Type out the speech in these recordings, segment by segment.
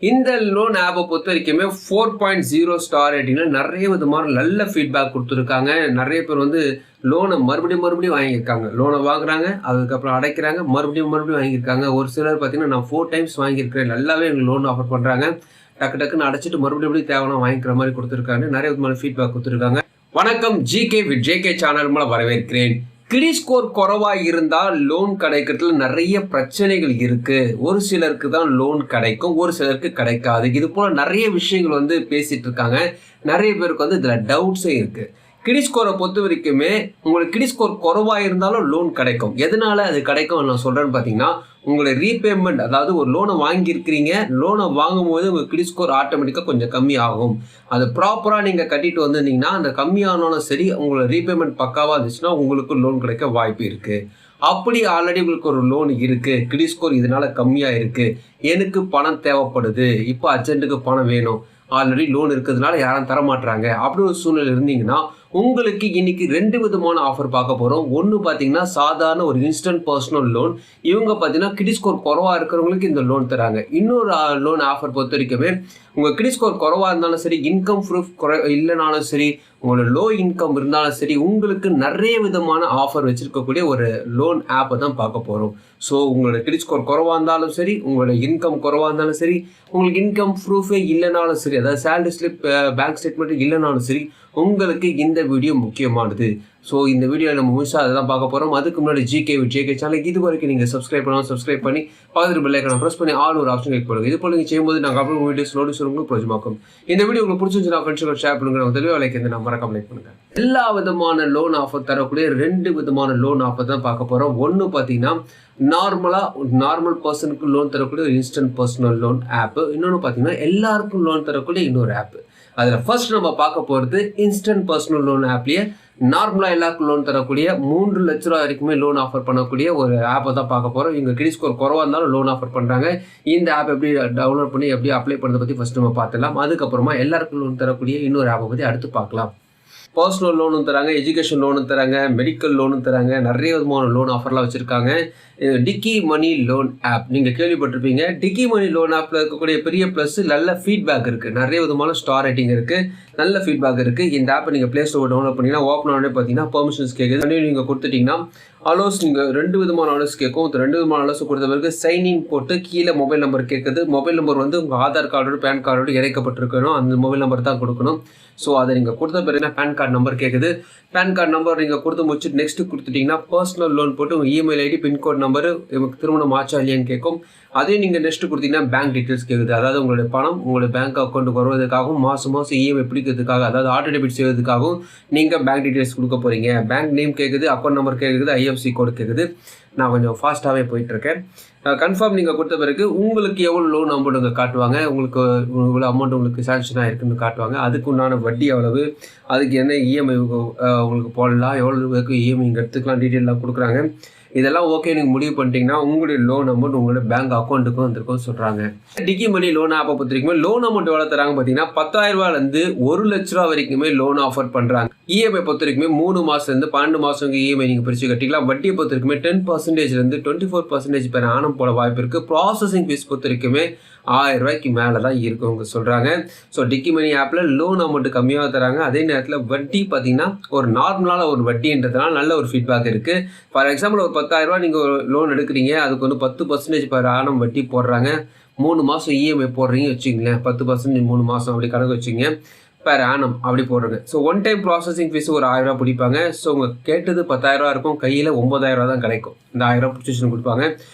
இந்த லோன் ஆப்பை பொறுத்த வரைக்குமே 4.0 ஸ்டார் ரேட்டிங்ல நிறைய விதமான நல்ல ஃபீட்பேக் கொடுத்துருக்காங்க. நிறைய பேர் வந்து லோனை மறுபடியும் வாங்கியிருக்காங்க. லோனை வாங்குறாங்க, அதுக்கப்புறம் அடைக்கிறாங்க, மறுபடியும் வாங்கியிருக்காங்க. ஒரு சிலர் பார்த்தீங்கன்னா நான் 4 டைம்ஸ் வாங்கியிருக்கிறேன், நல்லாவே எங்களுக்கு லோன் ஆஃபர் பண்ணுறாங்க, டக்குன்னு அடைச்சிட்டு மறுபடியும் தேவையான வாங்கிக்கிற மாதிரி கொடுத்துருக்காங்க. நிறைய விதமான ஃபீட்பேக் கொடுத்துருக்காங்க. வணக்கம், ஜிகே வித் ஜேகே சேனல் மூலம் வரவேற்கிறேன். கிரெடிட் ஸ்கோர் குறைவாக இருந்தால் லோன் கிடைக்கிறதுல நிறைய பிரச்சனைகள் இருக்கு. ஒரு சிலருக்கு தான் லோன் கிடைக்கும், ஒரு சிலருக்கு கிடைக்காது. இது போல நிறைய விஷயங்கள் வந்து பேசிட்டு இருக்காங்க. நிறைய பேருக்கு வந்து இதுல டவுட்ஸே இருக்கு. கிரெடிட் ஸ்கோரை பொறுத்த வரைக்குமே உங்களுக்கு கிரெடிட் ஸ்கோர் குறைவாக இருந்தாலும் லோன் கிடைக்கும். எதனால அது கிடைக்கும் நான் சொல்றேன்னு பார்த்தீங்கன்னா, உங்களை ரீபேமெண்ட், அதாவது ஒரு லோனை வாங்கியிருக்கிறீங்க, லோனை வாங்கும் போது உங்கள் கிரெடிட் ஸ்கோர் ஆட்டோமேட்டிக்காக கொஞ்சம் கம்மி ஆகும். அது ப்ராப்பராக நீங்கள் கட்டிட்டு வந்திருந்தீங்கன்னா அந்த கம்மியானாலும் சரி, உங்களோட ரீபேமெண்ட் பக்காவாக இருந்துச்சுன்னா உங்களுக்கு லோன் கிடைக்க வாய்ப்பு இருக்குது. அப்படி ஆல்ரெடி உங்களுக்கு ஒரு லோன் இருக்குது, கிரெடிட் ஸ்கோர் இதனால கம்மியாக இருக்குது, எனக்கு பணம் தேவைப்படுது, இப்போ அர்ஜென்ட்டுக்கு பணம் வேணும், ஆல்ரெடி லோன் இருக்கிறதுனால யாரும் தரமாட்டுறாங்க, அப்படி ஒரு சூழ்நிலை இருந்தீங்கன்னா உங்களுக்கு இன்னைக்கு 2 விதமான ஆஃபர் பார்க்க போகிறோம். ஒன்று பார்த்தீங்கன்னா சாதாரண ஒரு இன்ஸ்டன்ட் பர்சனல் லோன். இவங்க பார்த்தீங்கன்னா கிரெடிட் ஸ்கோர் குறைவாக இருக்கிறவங்களுக்கு இந்த லோன் தராங்க. இன்னொரு லோன் ஆஃபர் பொறுத்த வரைக்குமே உங்கள் கிரெடிட் ஸ்கோர் குறைவாக இருந்தாலும் சரி, இன்கம் ப்ரூஃப் இல்லைனாலும் சரி, உங்களோட லோ இன்கம் இருந்தாலும் சரி, உங்களுக்கு நிறைய விதமான ஆஃபர் வச்சுருக்கக்கூடிய ஒரு லோன் ஆப்பை தான் பார்க்க போகிறோம். ஸோ உங்களோட கிரெடிட் ஸ்கோர் குறைவாக இருந்தாலும் சரி, உங்களோட இன்கம் குறைவாக இருந்தாலும் சரி, உங்களுக்கு இன்கம் ப்ரூஃபே இல்லைனாலும் சரி, அதாவது சேலரி ஸ்லிப், பேங்க் ஸ்டேட்மெண்ட் இல்லைனாலும் சரி, உங்களுக்கு இந்த வீடியோ முக்கியமானது. ஸோ இந்த வீடியோவில் நம்ம முழுசாக அதை தான் பார்க்க போகிறோம். அதுக்கு முன்னாடி ஜிகே வித் ஜேகே சேனல் இது வரைக்கும் நீங்கள் சப்ஸ்கிரைப் பண்ணி பக்கத்து பெல் ஐகானை ப்ரெஸ் பண்ணி ஆல் ஒரு ஆப்ஷன் கிளிக் பண்ணுங்கள். இது போல நீங்கள் செய்யும்போது நாங்கள் அப்புறம் வீடியோஸ் நோட்டீஸ் உங்களுக்கு பிரயோஜனமாக்கும். இந்த வீடியோ உங்களுக்கு பிடிச்சிருந்துச்சுன்னா ஃப்ரெண்ட்ஸுக்கு ஷேர் பண்ணுங்கள். தெளிவாக லைக் நான் மறக்காம லைக் பண்ணுங்கள். எல்லா விதமான லோன் ஆஃபர் தரக்கூடிய 2 விதமான லோன் ஆஃபர் தான் பார்க்க போகிறோம். ஒன்று பார்த்தீங்கன்னா நார்மல் பர்சனுக்கு லோன் தரக்கூடிய ஒரு இன்ஸ்டன்ட் பர்சனல் லோன் ஆப்பு. இன்னொன்று பார்த்தீங்கன்னா எல்லாருக்கும் லோன் தரக்கூடிய இன்னொரு ஆப்பு. அதில் ஃபர்ஸ்ட் நம்ம பார்க்க போகிறது இன்ஸ்டன்ட் பர்சனல் லோன் ஆப்லேயே நார்மலாக எல்லாருக்கும் லோன் தரக்கூடிய 3 லட்ச ரூபா வரைக்குமே லோன் ஆஃபர் பண்ணக்கூடிய ஒரு ஆப்பை தான் பார்க்க போகிறோம். இவங்க கிரெடிட் ஸ்கோர் குறைவாக இருந்தாலும் லோன் ஆஃபர் பண்ணுறாங்க. இந்த ஆப் எப்படி டவுன்லோட் பண்ணி எப்படி அப்ளை பண்ணுறதை பற்றி ஃபர்ஸ்ட் நம்ம பார்த்துலாம். அதுக்கப்புறமா எல்லாருக்கும் லோன் தரக்கூடிய இன்னொரு ஆப்பை பற்றி அடுத்து பார்க்கலாம். பர்சனல் லோனும் தராங்க, எஜுகேஷன் லோனும் தராங்க, மெடிக்கல் லோனும் தராங்க, நிறைய விதமான லோன் ஆஃபர்லாம் வச்சுருக்காங்க. டிக்கி மணி லோன் ஆப் நீங்கள் கேள்விப்பட்டிருப்பீங்க. டிக்கி மணி லோன் ஆப்பில் இருக்கக்கூடிய பெரிய ப்ளஸ் நல்ல ஃபீட்பேக் இருக்குது, நிறைய விதமான ஸ்டார் ரேட்டிங் இருக்குது, நல்ல ஃபீட்பேக் இருக்குது. இந்த ஆப்பை நீங்கள் ப்ளே ஸ்டோர் டவுன்லோட் பண்ணிங்கன்னா ஓப்பன் ஆனே பார்த்தீங்கன்னா பெர்மிஷன்ஸ் கேட்குது. நீங்கள் கொடுத்துட்டிங்கன்னா அலோஸ், நீங்கள் 2 விதமான அலோஸ் கேட்கும். 2 விதமான அலோஸ் கொடுத்த பிறகு சைன்இன் போட்டு கீழே மொபைல் நம்பர் கேட்குது. மொபைல் நம்பர் வந்து உங்கள் ஆதார் கார்டோட பேன் கார்டோடு இணைக்கப்பட்டிருக்கணும், அந்த மொபைல் நம்பர் தான் கொடுக்கணும். ஸோ அதை நீங்கள் கொடுத்த பிறகு பேன் கார்டு நம்பர் கேட்குது. பேன் கார்டு நம்பர் நீங்கள் கொடுத்து முடிச்சுட்டு நெக்ஸ்ட்டு கொடுத்துட்டிங்கன்னா பர்சனல் லோன் போட்டு உங்கள் இமெயில் ஐடி, பின்கோட் நம்பரு, திருமணம் ஆச்சா இல்லையான்னு கேட்கும். அதே நீங்கள் நெக்ஸ்ட்டு கொடுத்தீங்கன்னா பேங்க் டீட்டெயில்ஸ் கேட்குது. அதாவது உங்களுடைய பணம் உங்களுடைய பேங்க் அக்கௌண்ட்டுக்கு வருவதற்காகவும் மாதம் இஎம்ஐ பிடிக்கிறதுக்காக, அதாவது ஆட்டோ டெபிட் செய்வதற்காகவும் நீங்கள் பேங்க் டீட்டெயில்ஸ் கொடுக்க போகிறீங்க. பேங்க் நேம் கேட்குது, அக்கௌண்ட் நம்பர் கேட்குது, ஐஎஃப்சி கோடு கேட்குது. நான் கொஞ்சம் ஃபாஸ்ட்டாகவே போயிட்டுருக்கேன். கன்ஃபார்ம் நீங்கள் கொடுத்த பிறகு உங்களுக்கு எவ்வளோ லோன் அமௌண்ட் இங்கே காட்டுவாங்க, உங்களுக்கு இவ்வளோ அமௌண்ட் உங்களுக்கு சேங்ஷனாக இருக்குன்னு காட்டுவாங்க. அதுக்கு உண்டான வட்டி எவ்வளவு, அதுக்கு என்ன இஎம்ஐ உங்களுக்கு போடலாம், எவ்வளோ இஎம்ஐ இங்கே எடுத்துக்கலாம், டீட்டெயிலாம் கொடுக்குறாங்க. இதெல்லாம் ஓகே நீங்கள் முடிவு பண்ணிட்டீங்கன்னா உங்களுடைய லோன் அமௌண்ட் உங்களோட பேங்க் அக்கௌண்ட்டுக்கும் வந்திருக்கும் சொல்கிறாங்க. டிக்கி மணி லோன் ஆப்பை பொறுத்த வரைக்குமே லோன் அமௌண்ட் எவ்வளோ தராங்க பார்த்தீங்கன்னா 10,000 ரூபாயிலேருந்து 1 லட்ச ரூபா வரைக்குமே லோன் ஆஃபர் பண்ணுறாங்க. இஎம்ஐ பொறுத்த வரைக்குமே 3 மாதத்துலேருந்து 12 மாதம் இஎம்ஐ நீங்கள் பிரித்து கட்டிக்கலாம். வட்டியை பொறுத்த வரைக்குமே 10%லேருந்து 24% பேர் ஆனம் போட வாய்ப்பு இருக்குது. ப்ராசஸிங் ஃபீஸ் பொறுத்த வரைக்குமே 1000 ரூபாய்க்கு மேலே தான் இருக்குங்க சொல்கிறாங்க. ஸோ டிக்கி மணி ஆப்பில் லோன் அமௌண்ட்டு கம்மியாக தராங்க. அதே நேரத்தில் வட்டி பார்த்தீங்கன்னா ஒரு நார்மலான ஒரு வட்டின்றதுனால நல்ல ஒரு ஃபீட்பேக் இருக்குது. ஃபார் எக்ஸாம்பிள் ஒரு 10,000 ரூபா நீங்கள் லோன் எடுக்கிறீங்க, அதுக்கு வந்து 10% பேர் ஆனம் வட்டி போடுறாங்க. 3 மாதம் இஎம்ஐ போடுறீங்க வச்சுங்களேன், 10% 3 மாதம் அப்படி கணக்கு வச்சுங்க, பேர் ஆனம் அப்படி போடுறாங்க. So one time processing fees ஒரு 1000 ரூபா பிடிப்பாங்க. ஸோ உங்கள் கேட்டது 10,000 ரூபா இருக்கும், கையில் 9,000 ரூபா தான் கிடைக்கும். இந்த 1000 ரூபா பிடிச்சின்னு கொடுப்பாங்க.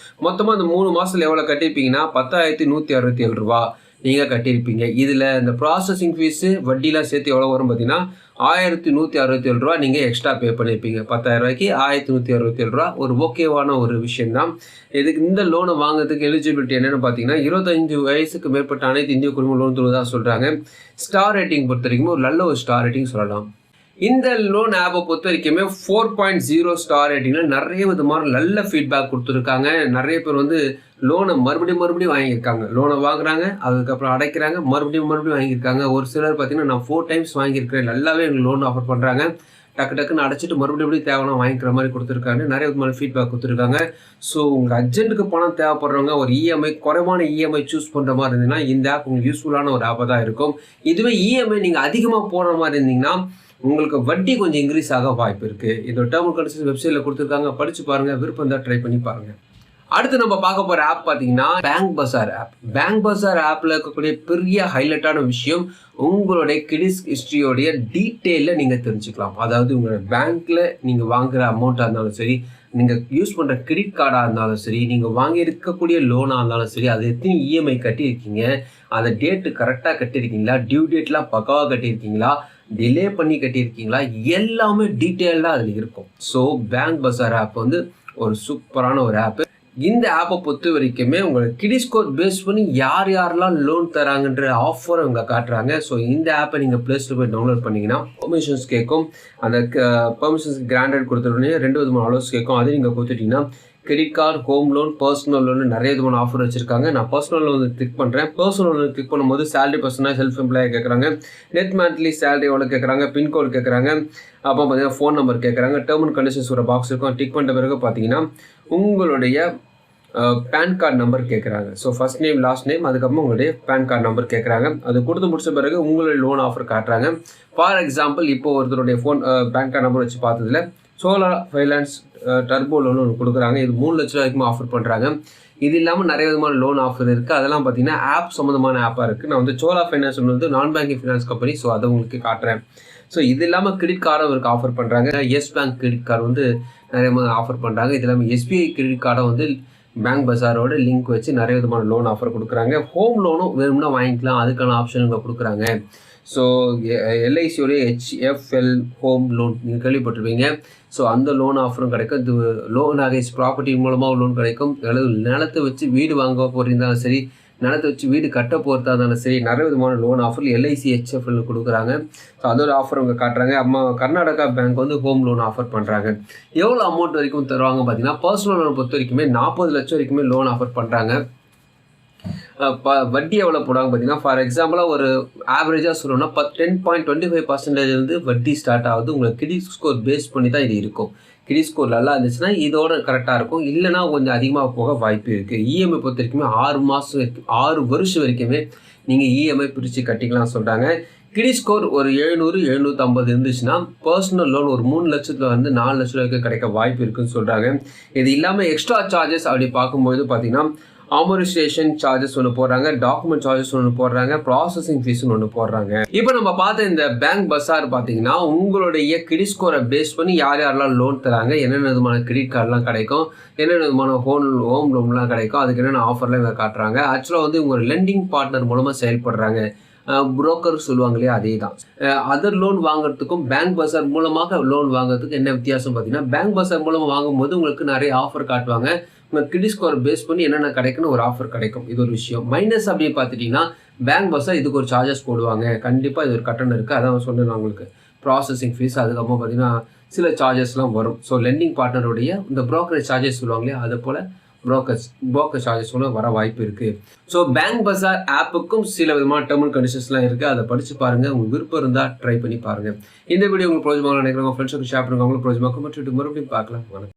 மொத்தமாக இந்த 3 மாதத்தில் எவ்வளோ கட்டியிருப்பீங்கன்னா 10,167 ரூபா நீங்கள் கட்டியிருப்பீங்க. இதில் இந்த ப்ராசஸிங் ஃபீஸு வட்டிலாம் சேர்த்து எவ்வளோ வரும் பார்த்தீங்கன்னா 1,167 ரூபா நீங்கள் எக்ஸ்ட்ரா பே பண்ணியிருப்பீங்க. 10,000 ரூபாய்க்கு 1,167 ரூபா ஒரு ஓகேவான ஒரு விஷயம்தான். இதுக்கு இந்த லோனை வாங்குறதுக்கு எலிஜிபிலிட்டி என்னென்னு பார்த்தீங்கன்னா 25 வயசுக்கு மேற்பட்ட அனைத்து இந்திய குடும்ப லோன் தருவதாக சொல்கிறாங்க. ஸ்டார் ரேட்டிங் பொறுத்த வரைக்கும் ஒரு நல்ல ஒரு ஸ்டார் ரேட்டிங் சொல்லலாம். இந்த லோன் ஆப்பை பொறுத்த வரைக்குமே 4.0 ஸ்டார் ரேட்டிங்ல நிறைய விதமான நல்ல ஃபீட்பேக் கொடுத்துருக்காங்க. நிறைய பேர் வந்து லோனை மறுபடியும் வாங்கியிருக்காங்க. லோனை வாங்குறாங்க, அதுக்கப்புறம் அடைக்கிறாங்க, மறுபடியும் வாங்கியிருக்காங்க. ஒரு சிலர் பார்த்தீங்கன்னா நான் 4 டைம்ஸ் வாங்கியிருக்கிறேன், நல்லாவே எங்களுக்கு லோன் ஆஃபர் பண்ணுறாங்க, டக்கு டக்குன்னு அடைச்சிட்டு மறுபடியும் தேவைன்னா வாங்கிக்கிற மாதிரி கொடுத்துருக்காங்க. நிறைய விதமான ஃபீட்பேக் கொடுத்துருக்காங்க. ஸோ உங்கள் அர்ஜென்ட்டுக்கு பணம் தேவைப்படுறவங்க ஒரு இஎம்ஐ குறைவான இஎம்ஐ சூஸ் பண்ணுற மாதிரி இருந்தீங்கன்னா இந்த ஆப் உங்களுக்கு யூஸ்ஃபுல்லான ஒரு ஆப்பாக தான் இருக்கும். இதுவே இஎம்ஐ நீங்கள் அதிகமாக போடுற மாதிரி இருந்தீங்கன்னா உங்களுக்கு வட்டி கொஞ்சம் இன்க்ரீஸ் ஆக வாய்ப்பு இருக்குது. இதோட டேர்ம் அண்ட் கண்டிஷன்ஸ் வெப்சைட்டில் கொடுத்துருக்காங்க, படித்து பாருங்கள், விருப்பம் தான் ட்ரை பண்ணி பாருங்கள். அடுத்து நம்ம பார்க்க போகிற ஆப் பார்த்தீங்கன்னா பேங்க் பஸார் ஆப். பேங்க் பஸார் ஆப்பில் இருக்கக்கூடிய பெரிய ஹைலைட்டான விஷயம் உங்களுடைய கிரெடிட் ஹிஸ்ட்ரியோடைய டீட்டெயிலில் நீங்கள் தெரிஞ்சுக்கலாம். அதாவது உங்களோட பேங்க்கில் நீங்கள் வாங்குகிற அமௌண்ட்டாக இருந்தாலும் சரி, நீங்கள் யூஸ் பண்ணுற கிரெடிட் கார்டாக இருந்தாலும் சரி, நீங்கள் வாங்கியிருக்கக்கூடிய லோனாக இருந்தாலும் சரி, அது எத்தனை இஎம்ஐ கட்டியிருக்கீங்க, அதை டேட்டு கரெக்டாக கட்டியிருக்கீங்களா, டியூ டேட்லாம் பக்காவாக கட்டியிருக்கீங்களா, டிலே பண்ணி கட்டியிருக்கீங்களா, எல்லாமே டீட்டெயில்டாக அதில் இருக்கும். ஸோ பேங்க் பஸார் ஆப் வந்து ஒரு சூப்பரான ஒரு ஆப்பு. இந்த ஆப்பை பொறுத்த வரைக்குமே உங்களுக்கு கிரெடிட் ஸ்கோர் பேஸ் பண்ணி யார் யாரெல்லாம் லோன் தராங்கன்ற ஆஃபர் அவங்க காட்டுறாங்க. ஸோ இந்த ஆப்பை நீங்கள் ப்ளே ஸ்டோர் போய் டவுன்லோட் பண்ணிங்கன்னா பெர்மிஷன்ஸ் கேட்கும். அந்த பெர்மிஷன்ஸ் கிராண்டட் கொடுத்துட்டோன்னே 2 விதமான அலோஸ் கேட்கும். அதை நீங்கள் கொடுத்துட்டிங்கன்னா credit card, home loan, personal loan நிறைய விதமான ஆஃபர் வச்சிருக்காங்க. நான் பர்சனல் லோன் கிளிக் பண்ணுறேன். பர்சனல் லோன் கிளிக் பண்ணும்போது சேலரி பர்சனாக செல்ஃப் எம்ப்ளாயாக கேட்குறாங்க, நெட் மந்த்லி சேலரி எவ்வளோ கேட்குறாங்க, பின்கோடு கேட்குறாங்க, அப்போ பார்த்தீங்கன்னா ஃபோன் நம்பர் கேட்குறாங்க. டேர்ம் அண்ட் கண்டிஷன்ஸ் ஒரு பாக்ஸ் இருக்கும். டிக் பண்ணுற பிறகு பார்த்தீங்கன்னா உங்களுடைய பேன் கார்டு நம்பர் கேட்குறாங்க. So first name, last name, அதுக்கப்புறம் உங்களுடைய பேன் கார்டு நம்பர் கேட்குறாங்க. அது கொடுத்து முடிச்ச பிறகு உங்களுடைய லோன் ஆஃபர் காட்டுறாங்க. ஃபார் எக்ஸாம்பிள் இப்போ ஒருத்தருடைய பேன் கார்டு நம்பர் வச்சு பார்த்ததுல சோலார் ஃபைனான்ஸ் டர்போ லோன் ஒன்று கொடுக்குறாங்க. இது 3 லட்ச ரூபா வரைக்கும் ஆஃபர் பண்ணுறாங்க. இது இல்லாமல் நிறைய விதமான லோன் ஆஃபர் இருக்குது. அதெல்லாம் பார்த்தீங்கன்னா ஆப் சம்மந்தமான ஆப்பாக இருக்குது. நான் வந்து சோலா ஃபைனான்ஸ் வந்து நான் பேங்கிங் ஃபினான்ஸ் கம்பெனி. ஸோ அதை உங்களுக்கு காட்டுறேன். ஸோ இது இல்லாமல் கிரெடிட் கார்டும் இவருக்கு ஆஃபர் பண்ணுறாங்க. எஸ் பேங்க் கிரெடிட் கார்டு வந்து நிறைய ஆஃபர் பண்ணுறாங்க. இது இல்லாமல் எஸ்பிஐ கிரெடிட் கார்டை வந்து பேங்க் பஸாரோட லிங்க் வச்சு நிறைய விதமான லோன் ஆஃபர் கொடுக்குறாங்க. ஹோம் லோனும் வேணும்னா வாங்கிக்கலாம், அதுக்கான ஆப்ஷன் இங்கே கொடுக்குறாங்க. ஸோ எல்ஐசியோடைய ஹெச்எஃப்எல் ஹோம் லோன் நீங்கள் கேள்விப்பட்டிருப்பீங்க. ஸோ அந்த லோன் ஆஃபரும் கிடைக்கும். இது லோன் அகைன்ஸ்ட் ப்ராப்பர்ட்டி மூலமாக லோன் கிடைக்கும். நிலத்தை வச்சு வீடு வாங்க போகிறீங்கனாலும் சரி, நிலத்தை வச்சு வீடு கட்ட போகிறதா இருந்தாலும் சரி, நிறைய விதமான லோன் ஆஃபர் எல்ஐசி ஹெச்எஃப்எல் கொடுக்குறாங்க. ஸோ அதோட ஆஃபர் அவங்க காட்டுறாங்க. கர்நாடகா பேங்க் வந்து ஹோம் லோன் ஆஃபர் பண்ணுறாங்க. எவ்வளோ அமௌண்ட் வரைக்கும் தருவாங்க பார்த்தீங்கன்னா, பர்சனல் லோன் பொறுத்த வரைக்குமே 40 லட்சம் வரைக்குமே லோன் ஆஃபர் பண்ணுறாங்க. வட்டி எவ்வளோ போடுவாங்க பார்த்தீங்கன்னா, ஃபார் எக்ஸாம்பிளாக ஒரு ஆவரேஜாக சொல்லணும்னா 10.25% வந்து வட்டி ஸ்டார்ட் ஆகுது. உங்களுக்கு கிரெடிட் ஸ்கோர் பேஸ் பண்ணி தான் இது இருக்கும். கிரெடிட் ஸ்கோர் நல்லா இருந்துச்சுன்னா இதோட கரெக்டாக இருக்கும், இல்லைனா கொஞ்சம் அதிகமாக போக வாய்ப்பு இருக்குது. இஎம்ஐ பொறுத்த வரைக்குமே 6 வருஷம் வரைக்குமே நீங்கள் இஎம்ஐ பிரித்து கட்டிக்கலாம் சொல்கிறாங்க. கிரெடிட் ஸ்கோர் ஒரு 700, 750 இருந்துச்சுன்னா பர்சனல் லோன் ஒரு 3 லட்சத்தில் வந்து 4 லட்ச ரூபாய்க்கு கிடைக்க வாய்ப்பு இருக்குன்னு சொல்கிறாங்க. இது இல்லாமல் எக்ஸ்ட்ரா சார்ஜஸ் அப்படி பார்க்கும்போது பார்த்தீங்கன்னா அமோரிஸ்டேஷன் சார்ஜஸ் ஒன்று போடுறாங்க, டாக்குமெண்ட் சார்ஜஸ் ஒன்று போடுறாங்க, ப்ராசஸிங் ஃபீஸ்னு ஒன்று போடுறாங்க. இப்போ நம்ம பார்த்த இந்த பேங்க் பஸார் பார்த்தீங்கன்னா உங்களுடைய கிரெடிட் ஸ்கோரை பேஸ் பண்ணி யார் யாரெல்லாம் லோன் தராங்க, என்னென்ன விதமான கிரெடிட் கார்டெலாம் கிடைக்கும், என்னென்ன விதமான ஹோம் லோன்லாம் கிடைக்கும், அதுக்கு என்னென்ன ஆஃபர்லாம் இவங்க காட்டுறாங்க. ஆக்சுவலாக வந்து இவங்க லெண்டிங் பார்ட்னர் மூலமாக செயல்படுறாங்க. புரோக்கர் சொல்லுவாங்க இல்லையா, அதே தான். அதர் லோன் வாங்குறதுக்கும் பேங்க் பஸார் மூலமாக லோன் வாங்குறதுக்கு என்ன வித்தியாசம் பார்த்தீங்கன்னா, பேங்க் பஸார் மூலமாக வாங்கும்போது உங்களுக்கு நிறைய ஆஃபர் காட்டுவாங்க. உங்கள் கிரெடிட் ஸ்கோர் பேஸ் பண்ணி என்னென்ன கிடைக்குன்னு ஒரு ஆஃபர் கிடைக்கும். இது ஒரு விஷயம். மைனஸ் அப்படின்னு பார்த்துட்டிங்கன்னா பேங்க் பஸார் இதுக்கு ஒரு சார்ஜஸ் போடுவாங்க. கண்டிப்பாக இது ஒரு கட்டணம் இருக்குது. அதான் சொன்னேன் உங்களுக்கு, ப்ராசஸிங் ஃபீஸ், அதுக்கப்புறம் பார்த்தீங்கன்னா சில சார்ஜஸ்லாம் வரும். ஸோ லெண்டிங் பார்ட்னருடைய இந்த ப்ரோக்கரேஜ் சார்ஜஸ் சொல்லுவாங்க இல்லையா, அது போல் புரோக்கர் சார்ஜஸ் கூட வர வாய்ப்பு இருக்குது. ஸோ பேங்க் பஸார் ஆப்புக்கும் சில விதமான டேர்ம் அண்ட் கண்டிஷன்ஸ்லாம் இருக்குது. அதை படித்து பாருங்கள். உங்களுக்கு விருப்பம் இருந்தால் ட்ரை பண்ணி பாருங்கள். இந்த வீடியோ உங்களுக்கு பிரோஜனமாக நினைக்கிறவங்க ஃப்ரெண்ட்ஸுக்கு ஷேர் பண்ணுங்க. உங்களுக்கு பிரோஜனமாக மறுபடியும் பார்க்கலாம். வணக்கம்.